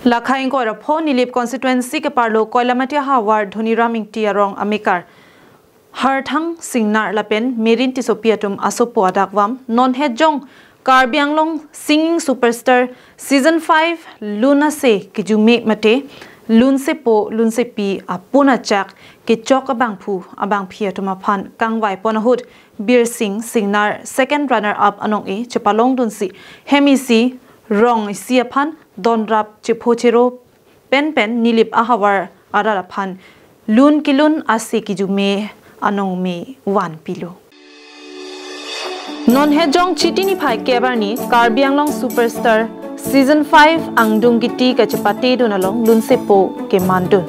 Lakhain ko rapho nilip constituency ke parlo Koilamati Haward Dhoniram Tiarong Amikar Harthang Singnar lapen Merin Tisopiatum Asopo Adakwam non hejong Karbianglong singing superstar season 5 Luna se kijume mate Lunsepo Lunsepi apuna chak ke chok abang phiatuma phan kangwai ponahut Birsing Singnar second runner up anong e chapalong dunsi hemisi rong si aphan donrap chephochero pen nilip ahawar arara phan lun kilun ase kijume anong me 1 pilo non hejong chitini phai kebarni Karbianglong superstar season 5 angdung giti kachapate donalong Lunsepo ke mandun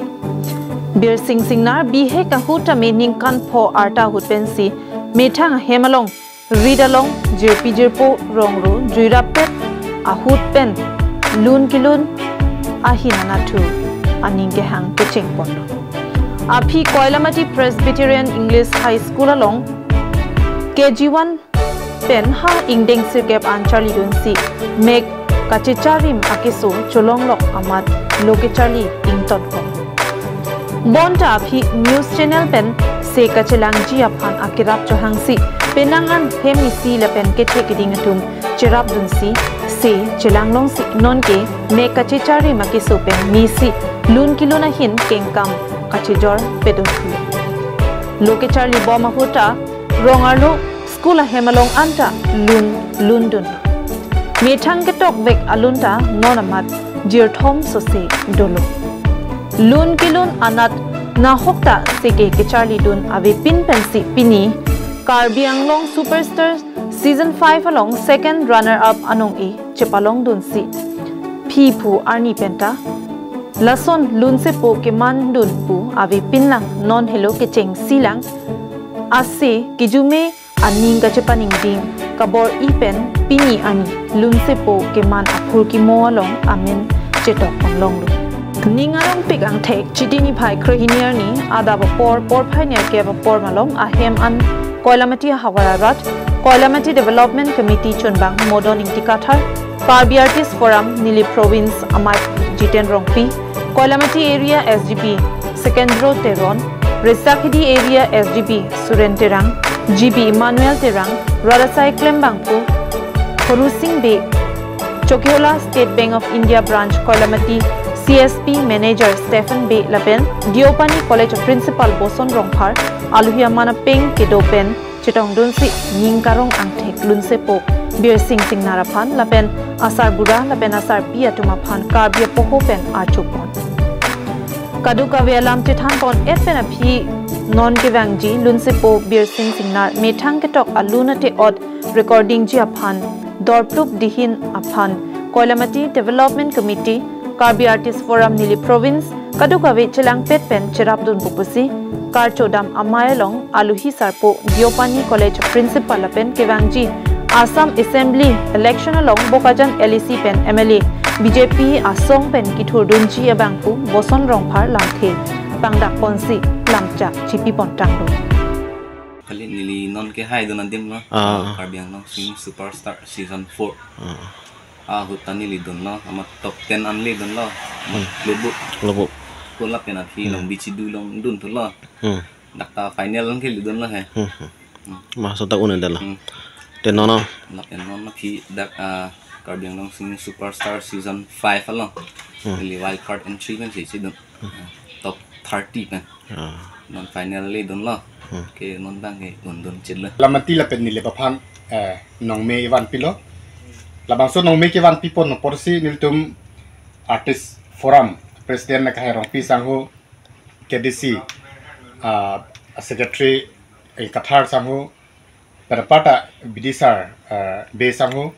Birsing Singnar bihe kahuta meaning kan pho arta hutpensi methang hemalong ridalong jirpo rongro juirapet ahut pen lun kilun ahinanatu aninge hang kecheng pondo aphi Koilamati Presbyterian English High School along KG1 pen ha ingdeng sirkep anchali dunsi meg kachicharim akiso cholonglok amat lokechali ington ko bonta aphi news channel pen se kachelang ji aphan akirap johangsi penangan hemisi lepen kethekiding atum cherap dunsi se chelanglong si non ke me kachichari makiso pen misi lun kiluna hin kengkam kachijor pedothu lokechali boma huta rongarlo school hemalong anta lundun methang ketok vek alunta nonamat jirthom sose dolo lun kilun anat na hokta sege kecharli dun ave pin pensi pini Karbianglong superstar season 5 along second runner up anong e chepalong dun si phipu arni penta lason Lunsepo ke mandun pu ave pinlang non hello ke cheng silang ase kijume aning gachepaning ding kabor ipen pini ani Lunsepo ke man aphur ki mo along amen chetok onglong lu ningarong pik ang thek chitini phai krohiniar ni ada por phai ne ke por malong ahem an Koilamati Hawararat Koilamati Development Committee chunbang modon intikathar Karbi Artist Forum Nili Province Amat Jiten Rongpi Koilamati Area SGP Secondro Teron Resakidi Area SGP Suren Terang GB Emmanuel Terang Radasai Klembangpu Korusing Bay Chokiola State Bank of India Branch Koilamati CSP Manager Stephen B. Lapen Diopani College of Principal Boson Rongphar Aluhia Mana Peng Kedopen Chitong Dunsi Ningkarong Angthek Lunsepo Birsing Singnar aphan Lapen Asar Bura Lapen Asar Piatuma phan Karbia Pohopen Archupon Kaduka Velam Chithan Pon Etpen Aphi Non Kevangji Lunsepo Birsing Singnar Methang Ketok Aluna Te Od Recording Ji aphan Dorplup Dihin aphan Koilamati Development Committee Karbi Artist Forum Nili Province Kadukave Chelang Pet Pen Cherapdun Pupusi Karcho Dam Amayalong Aluhi Sarpo Diopani College Principal Pen Kevangji Assam Assembly Election along Bokajan LEC Pen MLA BJP Asong Pen Kithur Dunji Abangpu Boson Rongphar Lamthe Pangdak Ponsi Lamchak Chipi Pontangdo Kali nili non ke hai donadim no Karbianglong singing superstar season 4 hutani lidon lo amat top 10 anli don lo lubuk pula penalti long bici dulong dun tu lo dakta final long ke lidon lo he masuk tak una dala tenono la tenono ki dak Karbianglong singing superstar season 5 lo li wild card entry kan si don top 30 kan non final li don lo ke non bang ke don chilla lamati la pen ni le paphan nong me ivan pilo labang so nong make one people no porsi niltum artist forum president na kahirong pisang ho KDC secretary el kathar sangho perpata bidisar be sangho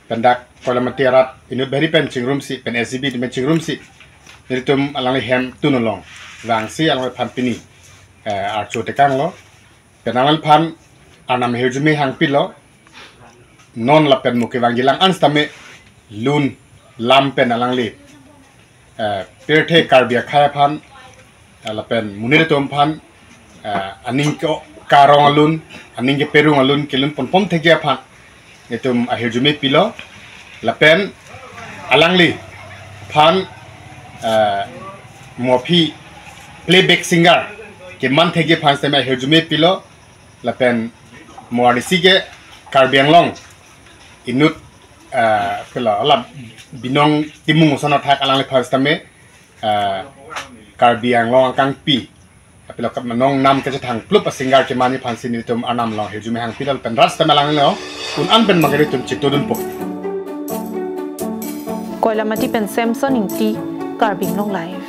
pendak Koilamati arat inu beri pen chingrum si pen SCB di chingrum si niltum alang hem tunolong wang si alang phan pini archo tekang lo penangal phan anam hejume hang pilo non lapen muke wangilang anstame lun lampen alang li perthe Karbia khaya phan lapen munire tom phan aning ko karong alun aning ke perung alun kilun pon thegya phan etum ahirjume pilo lapen alangli phan mopi playback singer ke man thege phans te mai hejume pilo lapen moarisi ke karbiang long inut pilo ala binong timung sono thak alang le phans tame karbiang long kang pi pilo kap nong nam ke thang plup singer ke mani phansi ni tum anam long hejume hang pilal pen ras tame alang lo un an pen magari tum chitodun po Koilamati pen Samson inti Karbing Long Live.